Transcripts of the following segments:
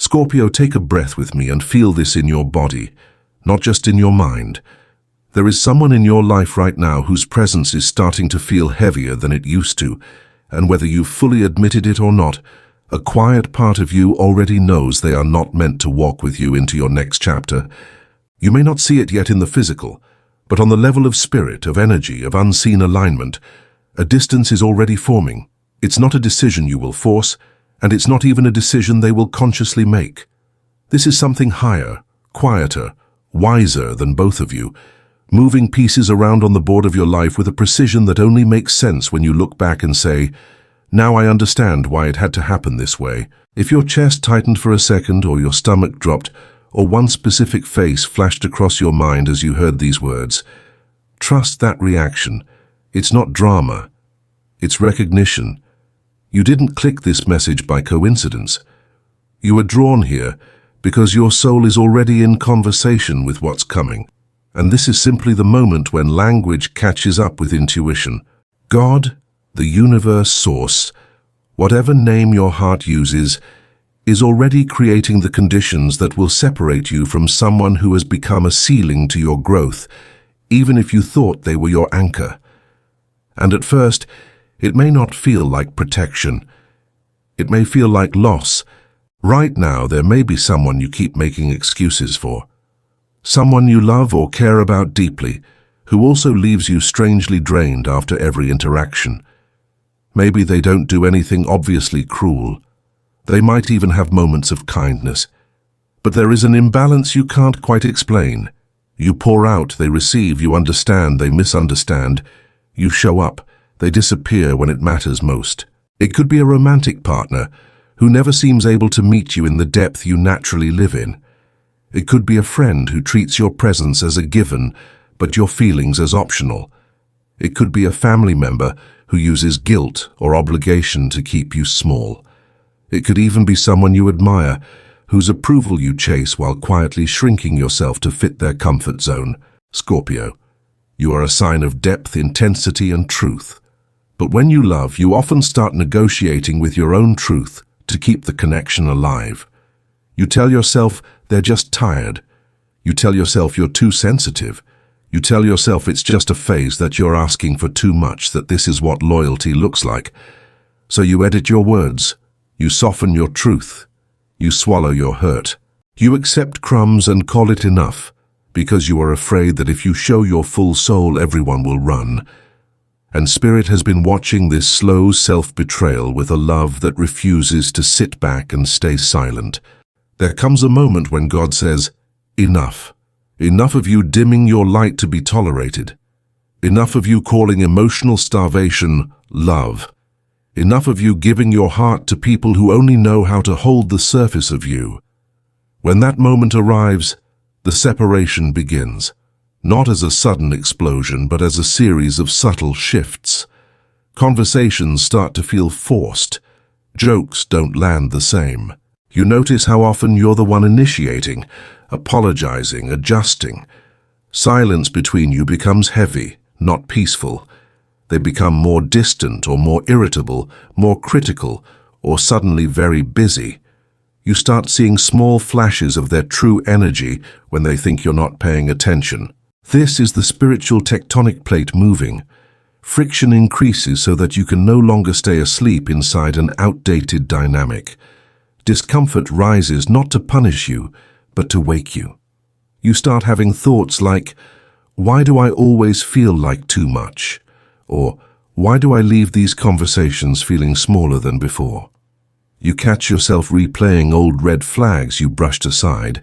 Scorpio, take a breath with me and feel this in your body, not just in your mind. There is someone in your life right now whose presence is starting to feel heavier than it used to, and whether you've fully admitted it or not, a quiet part of you already knows they are not meant to walk with you into your next chapter. You may not see it yet in the physical, but on the level of spirit, of energy, of unseen alignment, a distance is already forming. It's not a decision you will force, and it's not even a decision they will consciously make. This is something higher, quieter, wiser than both of you, moving pieces around on the board of your life with a precision that only makes sense when you look back and say, "Now I understand why it had to happen this way." If your chest tightened for a second, or your stomach dropped, or one specific face flashed across your mind as you heard these words, trust that reaction. It's not drama. It's recognition. You didn't click this message by coincidence. You were drawn here because your soul is already in conversation with what's coming. And this is simply the moment when language catches up with intuition. God, the universe, source, whatever name your heart uses, is already creating the conditions that will separate you from someone who has become a ceiling to your growth, even if you thought they were your anchor. And at first, it may not feel like protection. It may feel like loss. Right now, there may be someone you keep making excuses for. Someone you love or care about deeply, who also leaves you strangely drained after every interaction. Maybe they don't do anything obviously cruel. They might even have moments of kindness. But there is an imbalance you can't quite explain. You pour out, they receive, you understand, they misunderstand. You show up, they disappear when it matters most. It could be a romantic partner who never seems able to meet you in the depth you naturally live in. It could be a friend who treats your presence as a given, but your feelings as optional. It could be a family member who uses guilt or obligation to keep you small. It could even be someone you admire, whose approval you chase while quietly shrinking yourself to fit their comfort zone. Scorpio, you are a sign of depth, intensity, and truth. But when you love, you often start negotiating with your own truth to keep the connection alive. You tell yourself they're just tired. You tell yourself you're too sensitive. You tell yourself it's just a phase, that you're asking for too much, that this is what loyalty looks like. So you edit your words. You soften your truth. You swallow your hurt. You accept crumbs and call it enough, because you are afraid that if you show your full soul, everyone will run. And Spirit has been watching this slow self-betrayal with a love that refuses to sit back and stay silent. There comes a moment when God says, "Enough. Enough of you dimming your light to be tolerated. Enough of you calling emotional starvation love. Enough of you giving your heart to people who only know how to hold the surface of you." When that moment arrives, the separation begins. Not as a sudden explosion, but as a series of subtle shifts. Conversations start to feel forced. Jokes don't land the same. You notice how often you're the one initiating, apologizing, adjusting. Silence between you becomes heavy, not peaceful. They become more distant or more irritable, more critical, or suddenly very busy. You start seeing small flashes of their true energy when they think you're not paying attention. This is the spiritual tectonic plate moving. Friction increases so that you can no longer stay asleep inside an outdated dynamic. Discomfort rises not to punish you, but to wake you. You start having thoughts like, "Why do I always feel like too much?" Or, "Why do I leave these conversations feeling smaller than before?" You catch yourself replaying old red flags you brushed aside.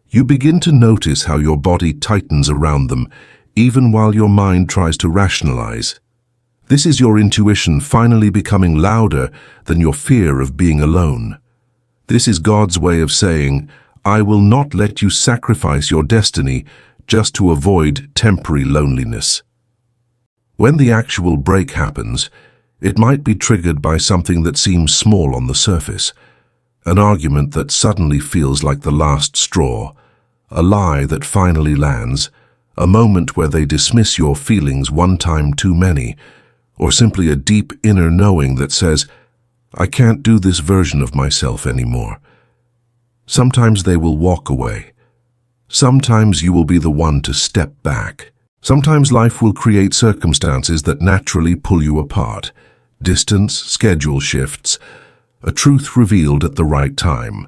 You begin to notice how your body tightens around them, even while your mind tries to rationalize. This is your intuition finally becoming louder than your fear of being alone. This is God's way of saying, "I will not let you sacrifice your destiny just to avoid temporary loneliness." When the actual break happens, it might be triggered by something that seems small on the surface, an argument that suddenly feels like the last straw, a lie that finally lands, a moment where they dismiss your feelings one time too many, or simply a deep inner knowing that says, "I can't do this version of myself anymore." Sometimes they will walk away. Sometimes you will be the one to step back. Sometimes life will create circumstances that naturally pull you apart. Distance, schedule shifts, a truth revealed at the right time.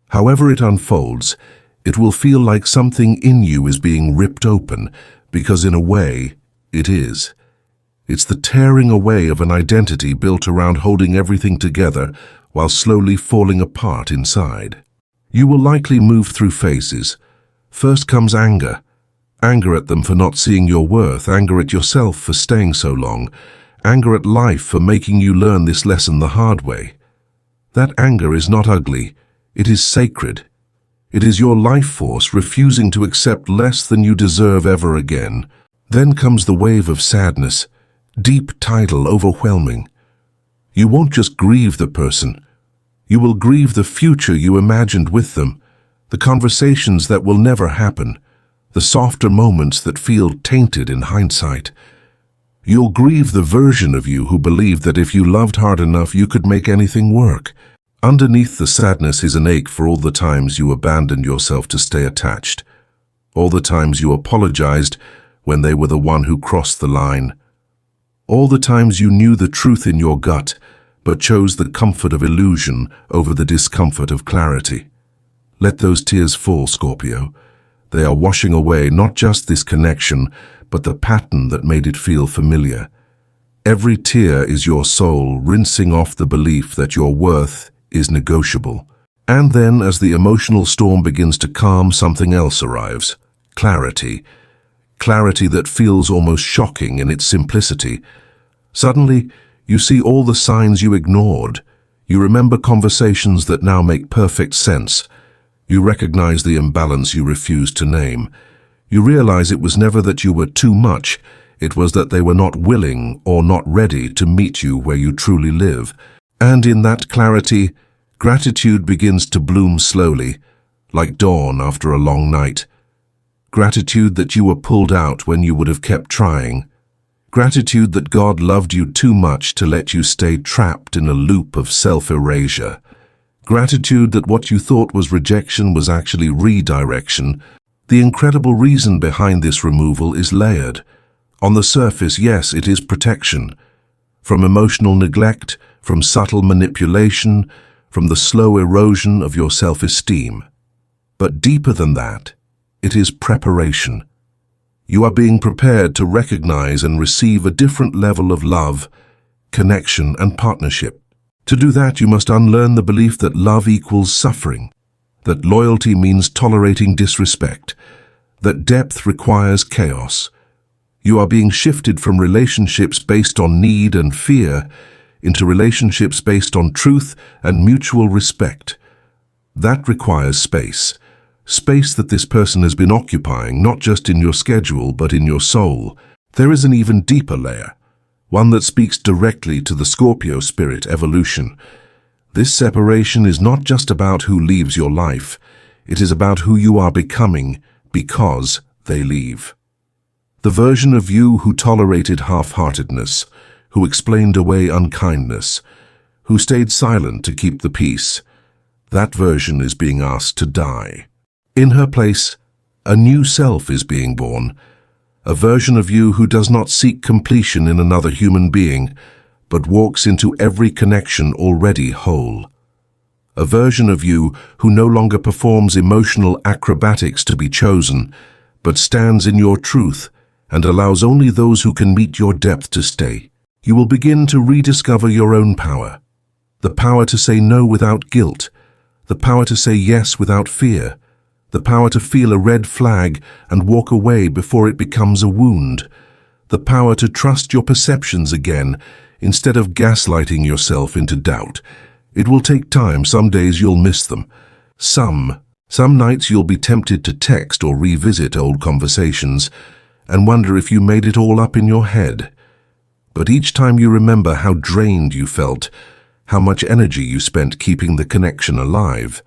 However it unfolds, it will feel like something in you is being ripped open, because in a way, it is. It's the tearing away of an identity built around holding everything together while slowly falling apart inside. You will likely move through phases. First comes anger. Anger at them for not seeing your worth, anger at yourself for staying so long, anger at life for making you learn this lesson the hard way. That anger is not ugly, it is sacred. It is your life force refusing to accept less than you deserve ever again. Then comes the wave of sadness, deep, tidal, overwhelming. You won't just grieve the person. You will grieve the future you imagined with them, the conversations that will never happen, the softer moments that feel tainted in hindsight. You'll grieve the version of you who believed that if you loved hard enough you could make anything work. Underneath the sadness is an ache for all the times you abandoned yourself to stay attached, all the times you apologized when they were the one who crossed the line, all the times you knew the truth in your gut but chose the comfort of illusion over the discomfort of clarity. Let those tears fall, Scorpio. They are washing away not just this connection, but the pattern that made it feel familiar. Every tear is your soul rinsing off the belief that your worth is negotiable. And then, as the emotional storm begins to calm, something else arrives. Clarity. Clarity that feels almost shocking in its simplicity. Suddenly, you see all the signs you ignored. You remember conversations that now make perfect sense. You recognize the imbalance you refused to name. You realize it was never that you were too much, it was that they were not willing or not ready to meet you where you truly live. And in that clarity, gratitude begins to bloom slowly, like dawn after a long night. Gratitude that you were pulled out when you would have kept trying. Gratitude that God loved you too much to let you stay trapped in a loop of self-erasure. Gratitude that what you thought was rejection was actually redirection. The incredible reason behind this removal is layered. On the surface, yes, it is protection. From emotional neglect, from subtle manipulation, from the slow erosion of your self-esteem. But deeper than that, it is preparation. You are being prepared to recognize and receive a different level of love, connection, and partnership. To do that, you must unlearn the belief that love equals suffering, that loyalty means tolerating disrespect, that depth requires chaos. You are being shifted from relationships based on need and fear into relationships based on truth and mutual respect. That requires space. Space that this person has been occupying, not just in your schedule, but in your soul. There is an even deeper layer, one that speaks directly to the Scorpio spirit evolution. This separation is not just about who leaves your life, it is about who you are becoming because they leave. The version of you who tolerated half-heartedness, who explained away unkindness, who stayed silent to keep the peace, that version is being asked to die. In her place, a new self is being born, a version of you who does not seek completion in another human being, but walks into every connection already whole. A version of you who no longer performs emotional acrobatics to be chosen, but stands in your truth and allows only those who can meet your depth to stay. You will begin to rediscover your own power. The power to say no without guilt, the power to say yes without fear, the power to feel a red flag and walk away before it becomes a wound, the power to trust your perceptions again instead of gaslighting yourself into doubt. It will take time. Some days you'll miss them. Some nights you'll be tempted to text or revisit old conversations and wonder if you made it all up in your head. But each time you remember how drained you felt, how much energy you spent keeping the connection alive,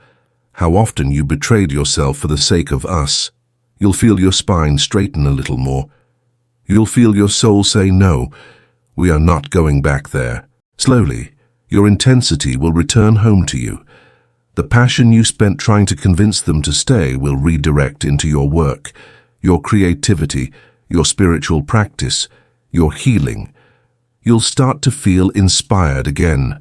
how often you betrayed yourself for the sake of us, you'll feel your spine straighten a little more. You'll feel your soul say, no, we are not going back there. Slowly, your intensity will return home to you. The passion you spent trying to convince them to stay will redirect into your work, your creativity, your spiritual practice, your healing. You'll start to feel inspired again.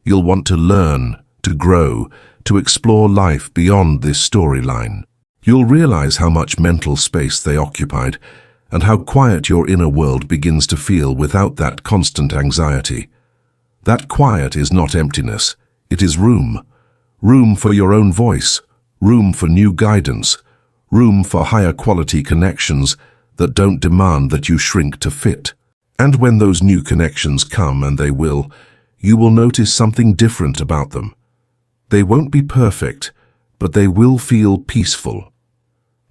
You'll want to learn, to grow, to explore life beyond this storyline. You'll realize how much mental space they occupied, and how quiet your inner world begins to feel without that constant anxiety. That quiet is not emptiness, it is room. Room for your own voice, room for new guidance, room for higher quality connections that don't demand that you shrink to fit. And when those new connections come, and they will, you will notice something different about them. They won't be perfect, but they will feel peaceful.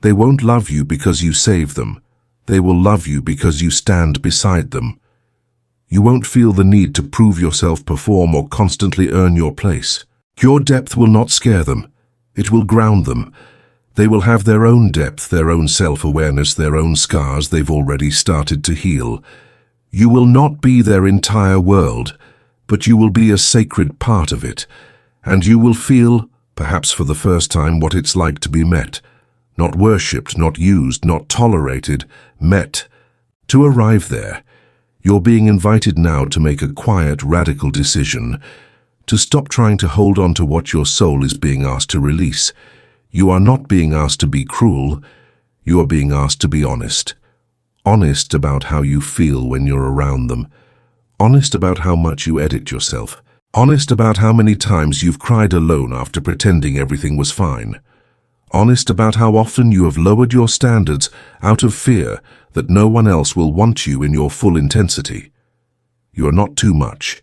They won't love you because you save them. They will love you because you stand beside them. You won't feel the need to prove yourself, perform, or constantly earn your place. Your depth will not scare them. It will ground them. They will have their own depth, their own self-awareness, their own scars they've already started to heal. You will not be their entire world, but you will be a sacred part of it, and you will feel, perhaps for the first time, what it's like to be met. Not worshipped, not used, not tolerated, met. To arrive there, you're being invited now to make a quiet, radical decision, to stop trying to hold on to what your soul is being asked to release. You are not being asked to be cruel, you are being asked to be honest. Honest about how you feel when you're around them. Honest about how much you edit yourself. Honest about how many times you've cried alone after pretending everything was fine. Honest about how often you have lowered your standards out of fear that no one else will want you in your full intensity. You are not too much.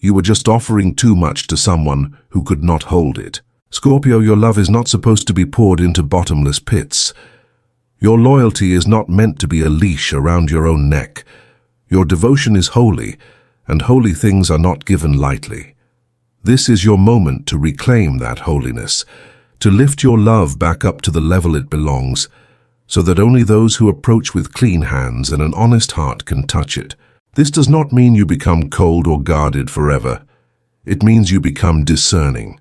You were just offering too much to someone who could not hold it. Scorpio, your love is not supposed to be poured into bottomless pits. Your loyalty is not meant to be a leash around your own neck. Your devotion is holy, and holy things are not given lightly. This is your moment to reclaim that holiness, to lift your love back up to the level it belongs, so that only those who approach with clean hands and an honest heart can touch it. This does not mean you become cold or guarded forever. It means you become discerning.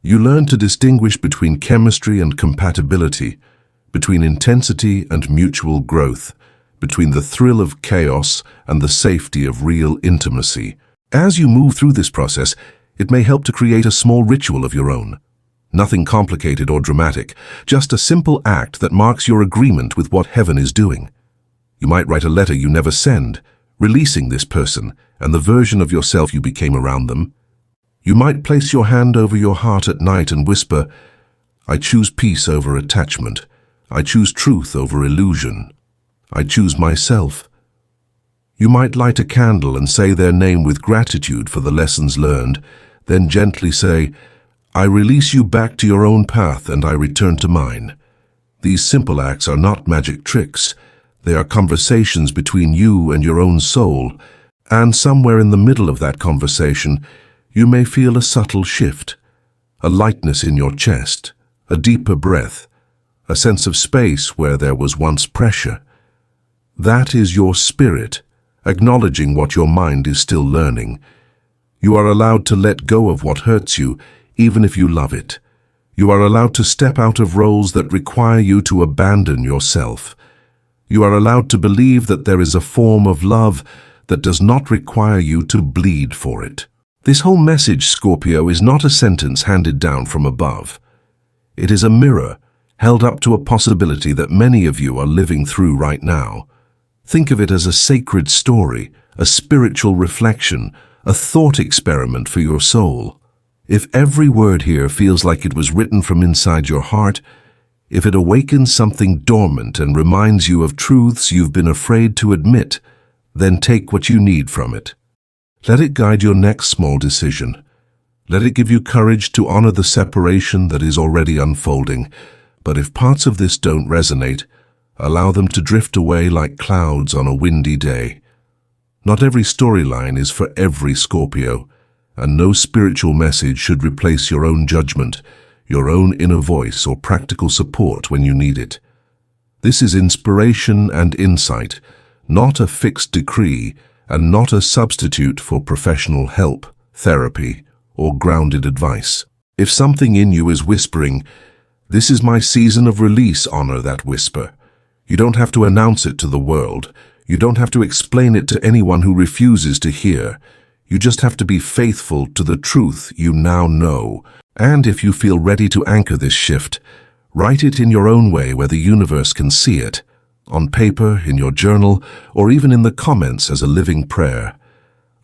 You learn to distinguish between chemistry and compatibility, between intensity and mutual growth, between the thrill of chaos and the safety of real intimacy. As you move through this process, it may help to create a small ritual of your own. Nothing complicated or dramatic, just a simple act that marks your agreement with what heaven is doing. You might write a letter you never send, releasing this person and the version of yourself you became around them. You might place your hand over your heart at night and whisper, "I choose peace over attachment. I choose truth over illusion. I choose myself." You might light a candle and say their name with gratitude for the lessons learned, then gently say, "I release you back to your own path and I return to mine." These simple acts are not magic tricks. They are conversations between you and your own soul, and somewhere in the middle of that conversation, you may feel a subtle shift, a lightness in your chest, a deeper breath, a sense of space where there was once pressure. That is your spirit, acknowledging what your mind is still learning. You are allowed to let go of what hurts you, even if you love it. You are allowed to step out of roles that require you to abandon yourself. You are allowed to believe that there is a form of love that does not require you to bleed for it. This whole message, Scorpio, is not a sentence handed down from above. It is a mirror held up to a possibility that many of you are living through right now. Think of it as a sacred story, a spiritual reflection, a thought experiment for your soul. If every word here feels like it was written from inside your heart, if it awakens something dormant and reminds you of truths you've been afraid to admit, then take what you need from it. Let it guide your next small decision. Let it give you courage to honor the separation that is already unfolding. But if parts of this don't resonate, allow them to drift away like clouds on a windy day. Not every storyline is for every Scorpio, and no spiritual message should replace your own judgment, your own inner voice, or practical support when you need it. This is inspiration and insight, not a fixed decree, and not a substitute for professional help, therapy, or grounded advice. If something in you is whispering, "This is my season of release," honor that whisper. You don't have to announce it to the world. You don't have to explain it to anyone who refuses to hear. You just have to be faithful to the truth you now know. And if you feel ready to anchor this shift, write it in your own way where the universe can see it, on paper, in your journal, or even in the comments as a living prayer.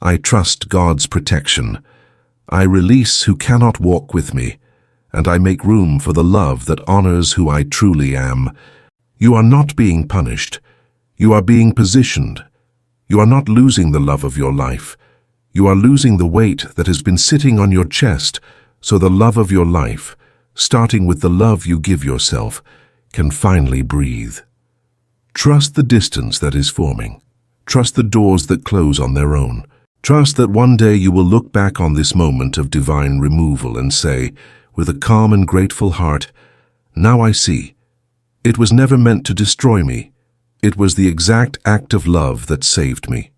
I trust God's protection. I release who cannot walk with me, and I make room for the love that honors who I truly am. You are not being punished. You are being positioned. You are not losing the love of your life. You are losing the weight that has been sitting on your chest, so the love of your life, starting with the love you give yourself, can finally breathe. Trust the distance that is forming. Trust the doors that close on their own. Trust that one day you will look back on this moment of divine removal and say, with a calm and grateful heart, "Now I see. It was never meant to destroy me. It was the exact act of love that saved me."